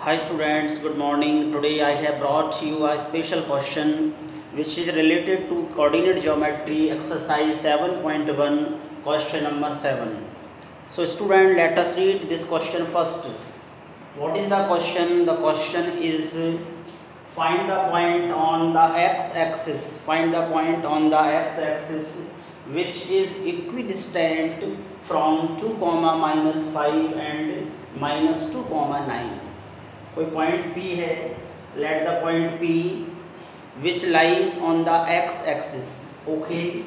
Hi students, good morning. Today I have brought you a special question which is related to coordinate geometry exercise 7.1 question number 7. So student, let us read this question first. What is the question? The question is find the point on the x-axis. Find the point on the x-axis which is equidistant from 2, -5 and -2, 9. कोई point P है, let the point P which lies on the x-axis, okay,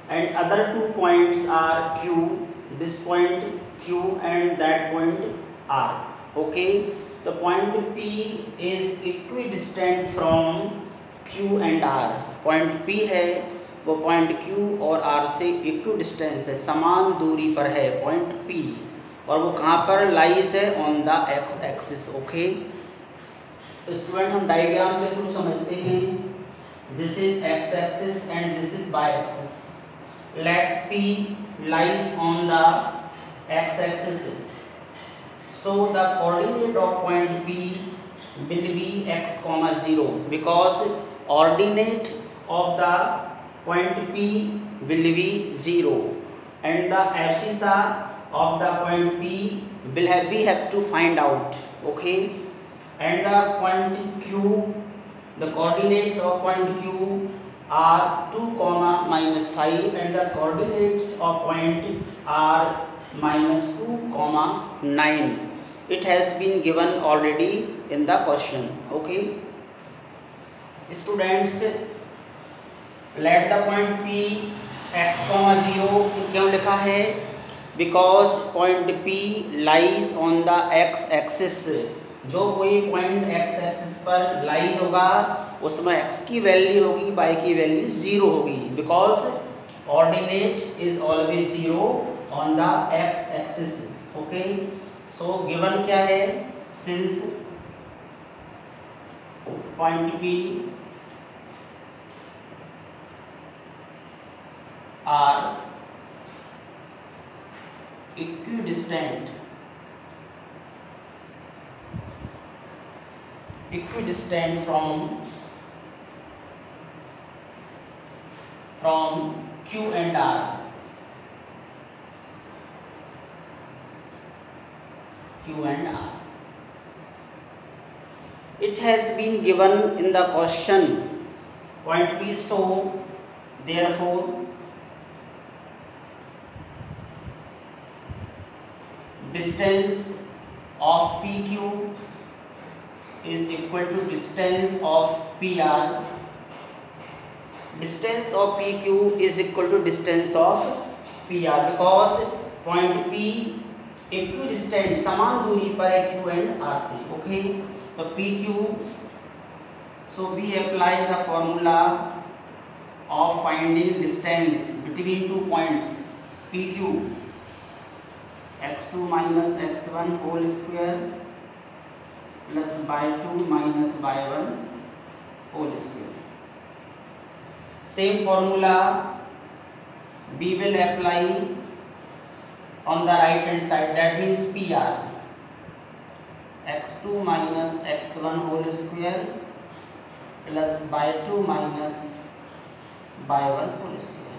and other two points are Q, this point Q and that point R, okay. The point P is equidistant from Q and R. Point P है वो point Q और R से equidistance है, समान दूरी पर है point P, और वो कहाँ पर लाइज है? On the X axis, okay. तो स्टूडेंट हम डायग्राम के थ्रू समझते हैं। This is X axis and this is Y axis. Let P lies on the X axis, so the coordinate of point P will be x, 0 because ordinate of the point P will be 0 and the abscissa of the point P we have to find out, okay, and the point Q, the coordinates of point Q are 2, -5 and the coordinates of point are -2, 9. It has been given already in the question, okay. Students, let the point P x, 0 क्यों लिखा है? Because point P lies on the X axis. जो कोई point x axis पर lies होगा उसमें x की value होगी, y की वैल्यू 0 होगी, because ordinate is always 0 on the X axis, okay. So given क्या है? Since point P are equidistant from Q and R. It has been given in the question point P, so therefore distance of PQ is equal to distance of PR. Distance of PQ is equal to distance of PR because point P equidistant, समान दूरी पर है Q and R से, okay. तो PQ, so we apply the formula of finding distance between two points PQ, x2 minus x1 whole square plus y2 minus y1 whole square. Same formula we will apply on the right hand side, that means PR, x2 minus x1 whole square plus y2 minus y1 whole square.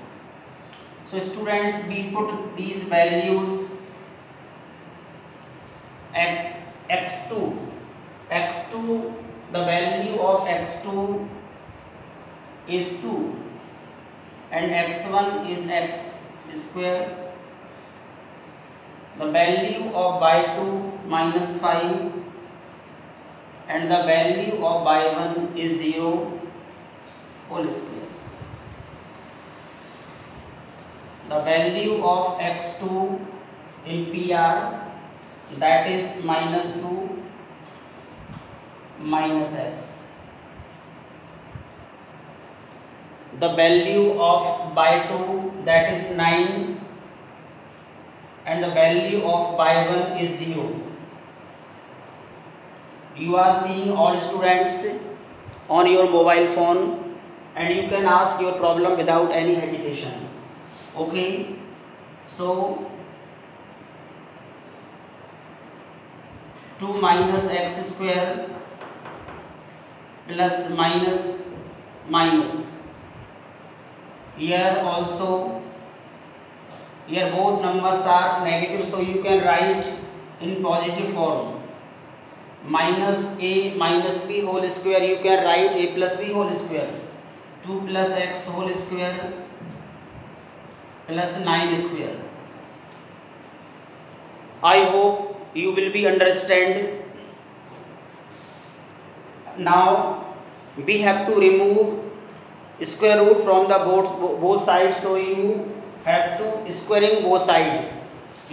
So students, we put these values at x2, the value of x2 is 2 and x1 is x square. The value of y2 -5 and the value of y1 is 0 whole square. The value of x2 in PR, that is -2 minus x. The value of y2, that is 9 and the value of y1 is 0. You are seeing all students on your mobile phone and you can ask your problem without any hesitation, okay. So 2 minus x square plus minus minus. Here also, here both numbers are negative, so you can write in positive form. Minus a minus b whole square, you can write a plus b whole square. 2 plus x whole square plus 9 square. I hope you will be understand. Now we have to remove square root from the both sides, so you have to squaring both sides.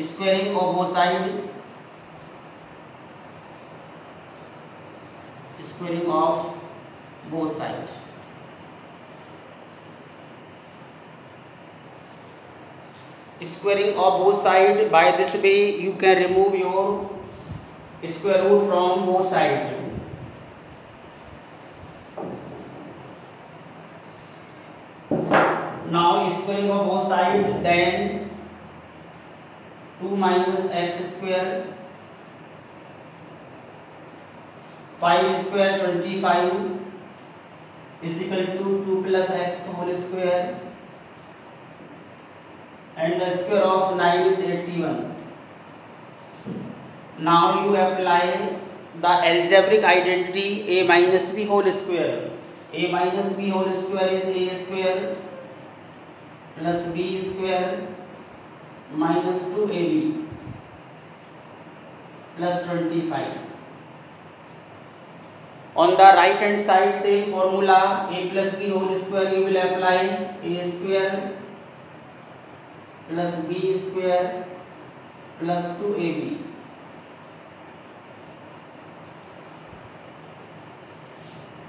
Squaring of both sides. Squaring of both sides. Squaring of both sides. By this way you can remove your square root from both sides. Now squaring of both sides, then 2 minus x square, 5 square 25 is equal to 2 plus x whole square, and the square of 9 is 81. Now you apply the algebraic identity a minus b whole square. A minus b whole square is a square plus b square minus 2ab plus 25. On the right hand side, same formula, a plus b whole square, you will apply a square plus b square plus 2ab.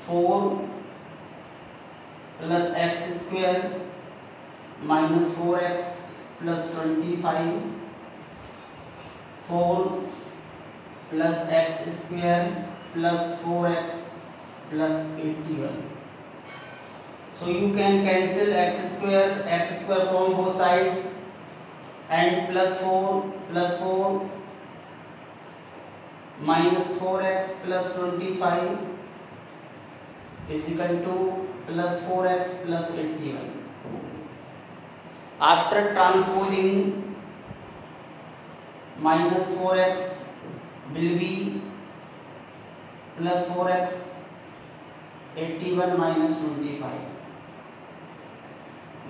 Four plus x square minus 4x plus 25. 4 plus x square plus 4x plus 81. So you can cancel x square from both sides, and plus 4 minus 4x plus 25 is equal to plus 4x plus 81. After transposing, minus 4x will be plus 4x, 81 minus 25,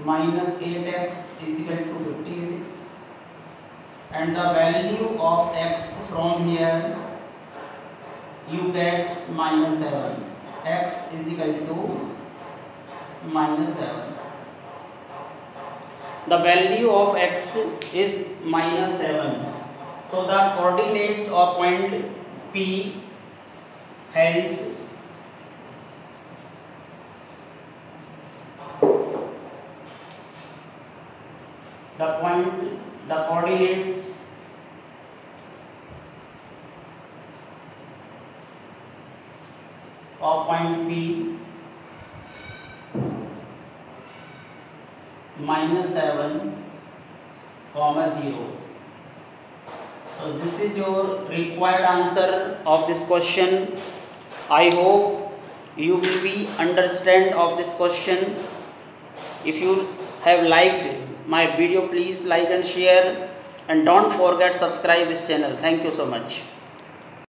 minus 8x is equal to 56, and the value of x from here you get minus 7. X is equal to minus 7. The value of x is minus 7. So the coordinates of point P, hence the coordinate of point P minus 7, 0. So this is your required answer of this question. I hope you will be understand of this question. If you have liked my video, please like and share, and don't forget subscribe this channel. Thank you so much.